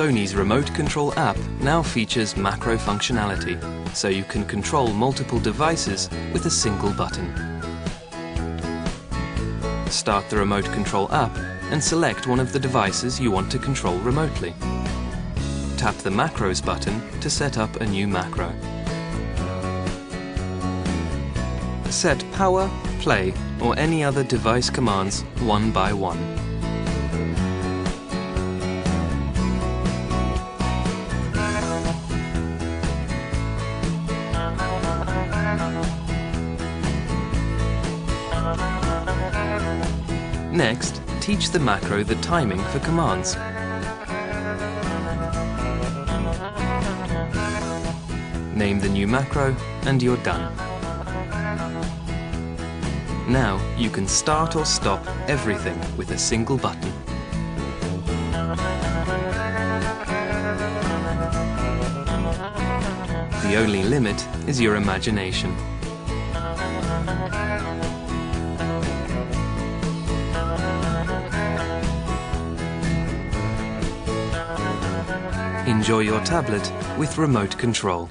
Sony's remote control app now features macro functionality, so you can control multiple devices with a single button. Start the remote control app and select one of the devices you want to control remotely. Tap the Macros button to set up a new macro. Set power, play, or any other device commands one by one. Next, teach the macro the timing for commands. Name the new macro and you're done. Now you can start or stop everything with a single button. The only limit is your imagination. Enjoy your tablet with remote control.